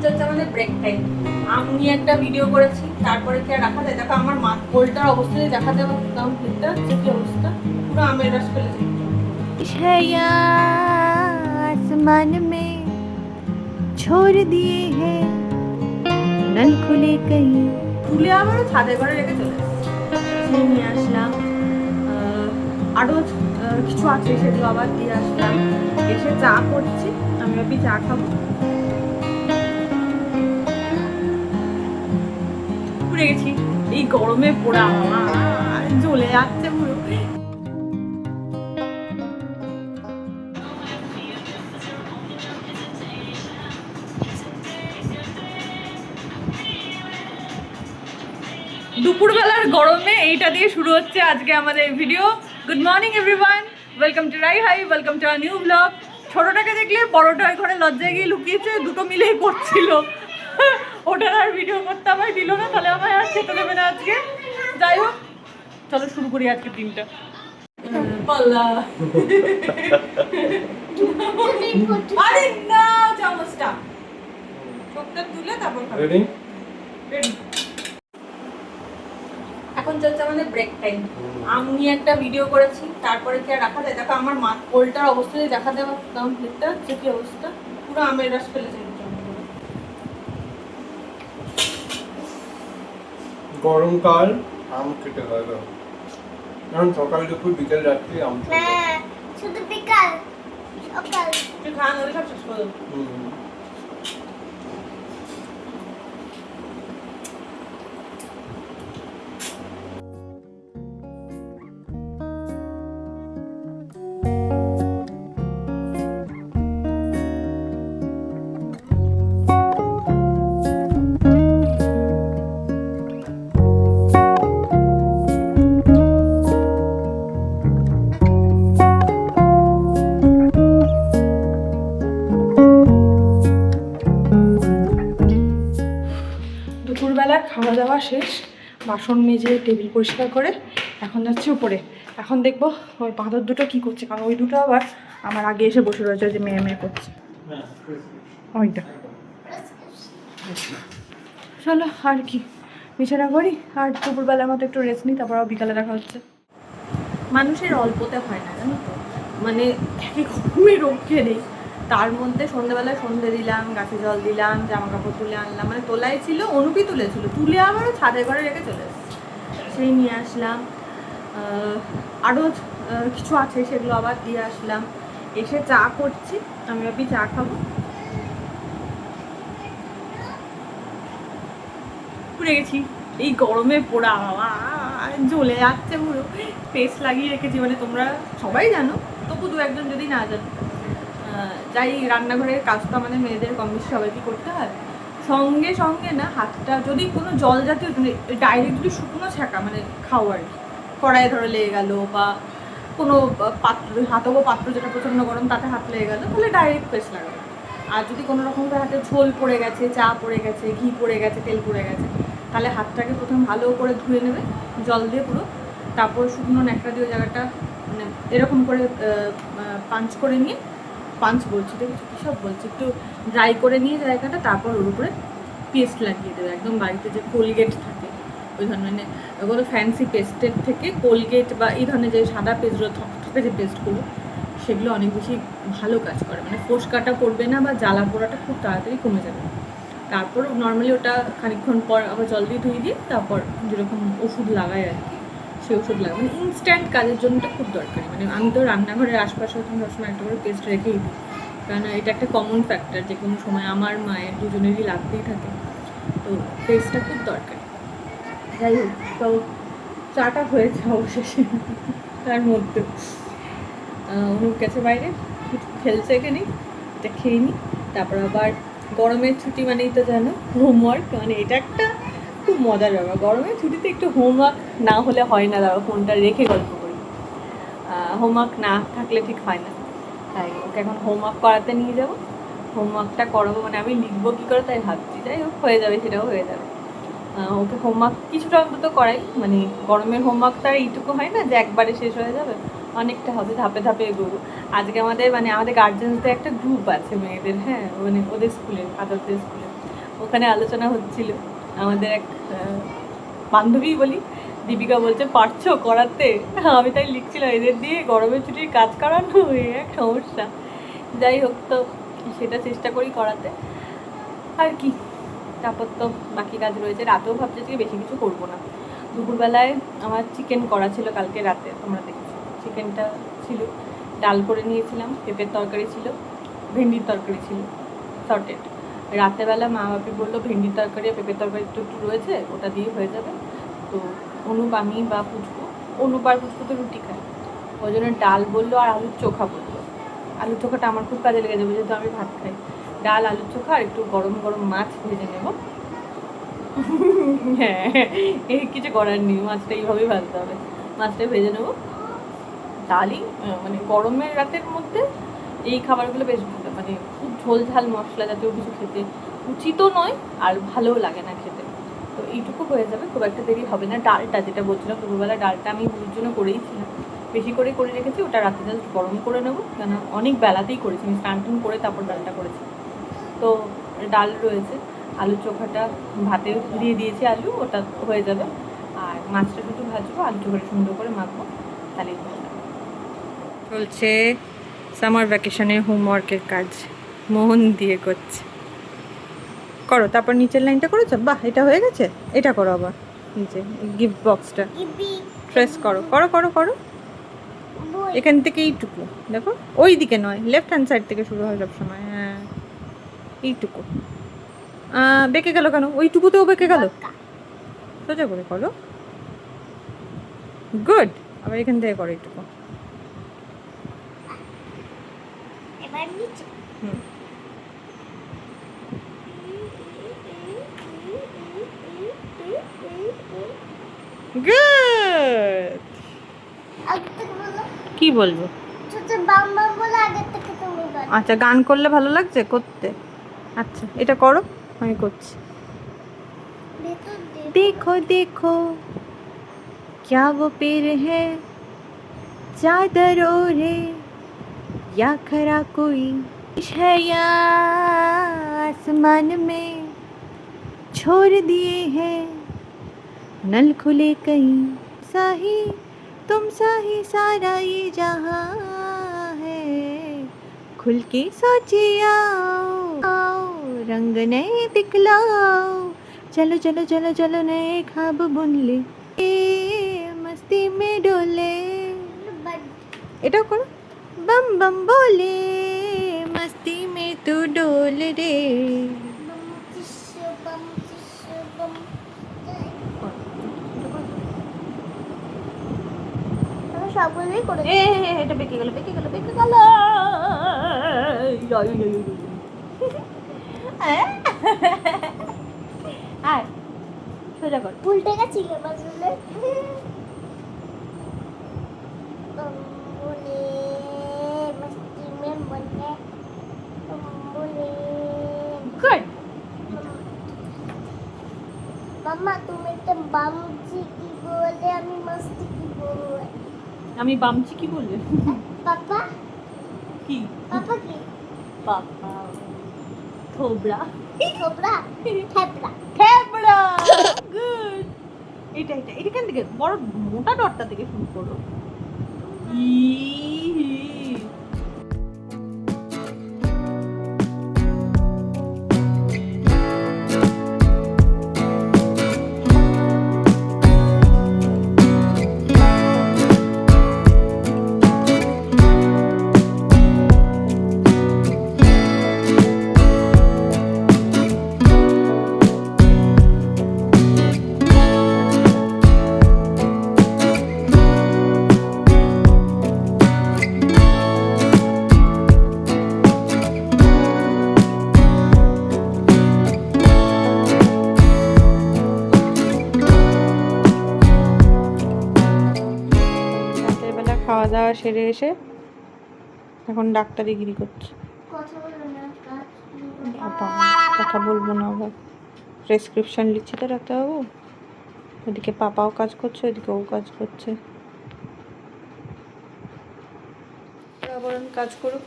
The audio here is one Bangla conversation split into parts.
চলছে আমাদের ব্রেক টাইম। আমি একটা ভিডিও করেছি, তারপরে কি আর রাখা যায়? দেখো আমার কোলটার অবস্থা দেখা যাবে, কারণ ফিটটা হচ্ছে কি অবস্থা, পুরো আমের রস ফেলেছে। आसमान में छोड़ दिए हैं नल खुले कहीं, তুলে আবার ছাদে ঘরে রেখে চলে এসেছি। নিয়ে আসলাম, আরো কিছু আছে সেগুলো আবার দিয়ে আসলাম। এসে চা করছি, আমি ভাবি চা খাবো। পুড়ে গেছি এই গরমে, পোড়া জ্বলে যাচ্ছে পুরো। দুপুরবেলার গরমে এইটা দিয়ে শুরু হচ্ছে আজকে আমাদের video. Good morning everyone, welcome to রাই হাই, welcome to our new blog. ছোটটাকে দেখলে বড়টা ওই ঘরে লজ্জায় গিয়ে লুকিয়েছে, দুটো মিলেই করছিল। ওটার আর ভিডিও করতে আমায় দিল না, তাহলে আমায় আর খেতে দেবে না আজকে। যাই হোক, চলো শুরু করি আজকের দিনটা। পাল্লা আরে না, চামচটা চোখটা তুলে তারপর খাবে। এখন চলছে আমাদের ব্রেক টাইম। আমি একটা ভিডিও করেছি, তারপরে কি আর রাখা যায়? দেখো আমার কোলটার অবস্থা দেখা যাবে, কারণ ফিটটা হচ্ছে কি অবস্থা, পুরো আমের রস ফেলেছে। গরমকাল আম খেতে হয়, কারণ সকাল দুপুর বিকেল রাত্রি আম শুধু বিকাল সকাল তুই খাওয়া হলে সব শেষ করে দেবো। দুপুরবেলা খাওয়া দাওয়া শেষ, বাসন মেজে টেবিল পরিষ্কার করে এখন যাচ্ছি উপরে। এখন দেখবো ওই বাঁদর দুটো কি করছে, কারণ ওই দুটো আবার আমার আগে এসে বসে রয়েছে, যে মেয়ে মেয়ে করছে ওইটা। চলো আর কি, বিছানা করি আর দুপুরবেলার মতো একটু রেস্ট নিই, তারপর বিকালে দেখা হচ্ছে। মানুষের অল্পতে হয় না, জানো তো, মানে ঘুমে রক্ষে নেই। তার মধ্যে সন্ধ্যেবেলায় সন্ধ্যে দিলাম, গাছে জল দিলাম, জামা কাপড় তুলে আনলাম, মানে তোলাই ছিল, অনুপি তুলেছিল, তুলে আবারও ছাদের ঘরে রেখে চলে এসেছি। সেই নিয়ে আসলাম, আরও কিছু আছে সেগুলো আবার দিয়ে আসলাম। এসে চা করছি, আমি ভাবি চা খাবো। পুড়ে গেছি এই গরমে, পোড়া জ্বলে যাচ্ছে পুরো। পেস্ট লাগিয়ে রেখেছি, মানে তোমরা সবাই জানো, তবু দু একজন যদি না জানো। যাই রান্নাঘরের কাজ তো আমাদের মেয়েদের কম বেশি সবাইকে করতে হয়। সঙ্গে সঙ্গে না হাতটা যদি কোনো জল জাতীয় ডাইরেক্ট যদি শুকনো ছাঁকা মানে খাওয়ার কড়াইয়ে ধরে লেগে গেল, বা কোনো পাত্র হাতবো পাত্র যেটা প্রচণ্ড গরম তাতে হাত লেগে গেলো, তাহলে ডাইরেক্ট পেস্ট লাগাবে। আর যদি কোনো রকমভাবে হাতে ঝোল পড়ে গেছে, চা পড়ে গেছে, ঘি পড়ে গেছে, তেল পড়ে গেছে, তাহলে হাতটাকে প্রথম ভালো করে ধুয়ে নেবে জল দিয়ে পুরো, তারপর শুকনো ন্যাকড়া দিয়ে জায়গাটা মানে এরকম করে পাঞ্চ করে নিয়ে, পাঞ্চ বলছি দেখেছি কী সব বলছি, একটু ড্রাই করে নিয়ে জায়গাটা, তারপর ওর উপরে পেস্ট লাগিয়ে দেবে। একদম বাড়িতে যে কোলগেট থাকে ওই ধরনের, মানে ওগুলো ফ্যান্সি পেস্টের থেকে কোলগেট বা এই ধরনের যে সাদা পেস্টগুলো থকথকে যে পেস্টগুলো, সেগুলো অনেক বেশি ভালো কাজ করে, মানে ফোসকাটা পড়বে না বা জ্বালা পোড়াটা খুব তাড়াতাড়ি কমে যাবে। তারপর নর্মালি ওটা খানিকক্ষণ পর আবার জল দিয়ে ধুয়ে দিয়ে তারপর যেরকম ওষুধ লাগায় আর কি, সেই ওষুধ লাগায়, মানে ইনস্ট্যান্ট কাজের জন্য এটা খুব দরকারি। মানে আমি তো রান্নাঘরের আশপাশে সবসময় একটা করে পেস্ট রেখেই দিই, কারণ এটা একটা কমন ফ্যাক্টর, যে কোনো সময় আমার মায়ের দুজনেরই লাগতেই থাকে, তো পেস্টটা খুব দরকারি। যাই হোক, তো চাটা হয়েছে অবশেষে, তার মধ্যে অনুপ গেছে বাইরে, কিছু খেলছে এখানে, এটা খেয়ে নিই। তারপর আবার গরমের ছুটি মানেই তো জানো হোমওয়ার্ক, মানে এটা একটা খুব মজার ব্যাপার। গরমের ছুটিতে একটু হোমওয়ার্ক না হলে হয় না, দাঁড়া ফোনটা রেখে গল্প করি। হোমওয়ার্ক না থাকলে ঠিক হয় না, তাই ওকে এখন হোমওয়ার্ক করাতে নিয়ে যাবো। হোমওয়ার্কটা করাবো, মানে আমি লিখবো কী করে তাই ভাবছি। যাই হোক, হয়ে যাবে, সেটাও হয়ে যাবে। ওকে হোমওয়ার্ক কিছুটা অন্তত করাই, মানে গরমের হোমওয়ার্ক তার এইটুকু হয় না যে একবারে শেষ হয়ে যাবে, অনেকটা হবে, ধাপে ধাপে এগোবো। আজকে আমাদের গার্জেন্সদের একটা গ্রুপ আছে মেয়েদের, হ্যাঁ, মানে ওদের স্কুলে, আদারদের স্কুলে। ওখানে আলোচনা হচ্ছিল আমাদের এক বান্ধবী বলি, দীপিকা বলছে পারছো করাতে, আমি তাই লিখছিলাম এদের দিয়ে গরমের ছুটির কাজ করানো এক সমস্যা। যাই হোক, তো সেটা চেষ্টা করি করাতে আর কি। তারপর তো বাকি কাজ রয়েছে। রাতেও ভাবছি যে বেশি কিছু করবো না। দুপুরবেলায় আমার চিকেন করা ছিল কালকে রাতে, তোমরা দেখেছো চিকেনটা ছিল, ডাল করে নিয়েছিলাম, পেঁপের তরকারি ছিল, ভেন্ডির তরকারি ছিল সর্টেড। রাতেরবেলা মা বাপি বললো ভেন্ডির তরকারি আর পেঁপের তরকারি একটু একটু রয়েছে, ওটা দিয়ে হয়ে যাবে। তো অনুপ, আমি বা পুচকু, অনুপ আর পুচকু তো রুটি খায়, ওই জন্য ডাল বললো আর আলুর চোখা বললো। আলুর চোখাটা আমার খুব কাজে লেগে যাবে যেহেতু আমি ভাত খাই। ডাল, আলুর চোখা আর একটু গরম গরম মাছ ভেজে নেব। হ্যাঁ, এই কিছু করার নেই, মাছটা এইভাবেই ভাজতে হবে। মাছটা ভেজে নেবো। ডালই মানে গরমের রাতের মধ্যে এই খাবারগুলো বেশ ভালো, মানে খুব ঝোল ঝাল মশলা জাতীয় কিছু খেতে উচিতও নয় আর ভালোও লাগে না খেতে। তো এইটুকু হয়ে যাবে, খুব একটা দেরি হবে না। ডালটা যেটা বলছিলাম দুপুরবেলা, ডালটা আমি বুড়ির জন্য করেইছিলাম, বেশি করে রেখেছি। ওটা রাতে জাস্ট গরম করে নেবো, কেন অনেক বেলাতেই করেছি আমি, স্নান টান করে তারপর ডালটা করেছি। তো ডাল রয়েছে, আলু চোখাটা ভাতে দিয়ে দিয়েছি, আলু ওটা হয়ে যাবে। আর মাছটা শুধু ভাজবো, আলু চোখাটা সুন্দর করে মাখবো, তাহলেই হয়ে যাবে। চলছে সামার ভ্যাকেশনের হোমওয়ার্কের কাজ, মন দিয়ে করছে। করো, তারপর নিচের লাইনটা করেছো, বাহ এটা হয়ে গেছে। এটা করো আবার নিচে গিফট বক্সটা ট্রেস করো, করো করো করো। এখান থেকে এইটুকু দেখো, ওই দিকে নয়, লেফট হ্যান্ড সাইড থেকে শুরু হয় সব সময়। হ্যাঁ, এইটুকু বেঁকে গেল কেন? ওইটুকুতেও বেঁকে গেল। সোজা করে করো, গুড। আবার এখান থেকে করো এইটুকু। এবার নিচে হুম, গুড। আগে থেকে বলো, কি বলবো? ছোট বাম বাম বলে আগে থেকে তুমি বলো। আচ্ছা, গান করলে ভালো লাগছে করতে। আচ্ছা, এটা করো, আমি করছি। ভেতর দিয়ে देखो देखो क्या वो पेड़ है, चादर ओढ़े या खरा कोई है, या आसमान में छोड़ दिए हैं नल खुले कहीं, सा ही तुम सा ही सारा ये जहां है, खुल के सोचिए आओ, रंग नए दिखलाओ, चलो चलो चलो चलो नए ख्वाब बुन ले, ए मस्ती में डोले। এটাও করো, बम बम बोले मस्ती में तू डोल रे। बम टिश्यू बम আমি সবগুলোই করে এ এটা বেঁকে গেল বেঁকে গেল বেঁকে গেল। আয় সোজা কর। উল্টে গেছিল বাজলে বলে মস্তি মে বলে বলে গুড। মাম্মা তুমি তো বামজি কি বলে আমি মস্তি কি বলে আমি বামচি কি বলবে? পাপা কি পাপা কি পাপা? থোবড়া। থোবড়া থেপড়া থেবড়া। গুড। এটা এটা এটা কেন থেকে বড় মোটা ডটটা থেকে শুরু করো। ই খাওয়া দাওয়া সেরে এসে এখন ডাক্তারিগিরি করছে। কথা বলো না কাজ কথা বলবো না, আবার প্রেসক্রিপশন লিখছি তো ডাক্তারবাবু। ওদিকে পাপাও কাজ করছে, ওদিকে ও কাজ করছে। বরং কাজ করুক,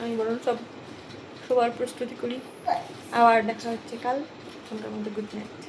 আমি বরং সবার প্রস্তুতি করি। আবার দেখা হচ্ছে কাল, সন্ধ্যার মধ্যে গুড নাইট।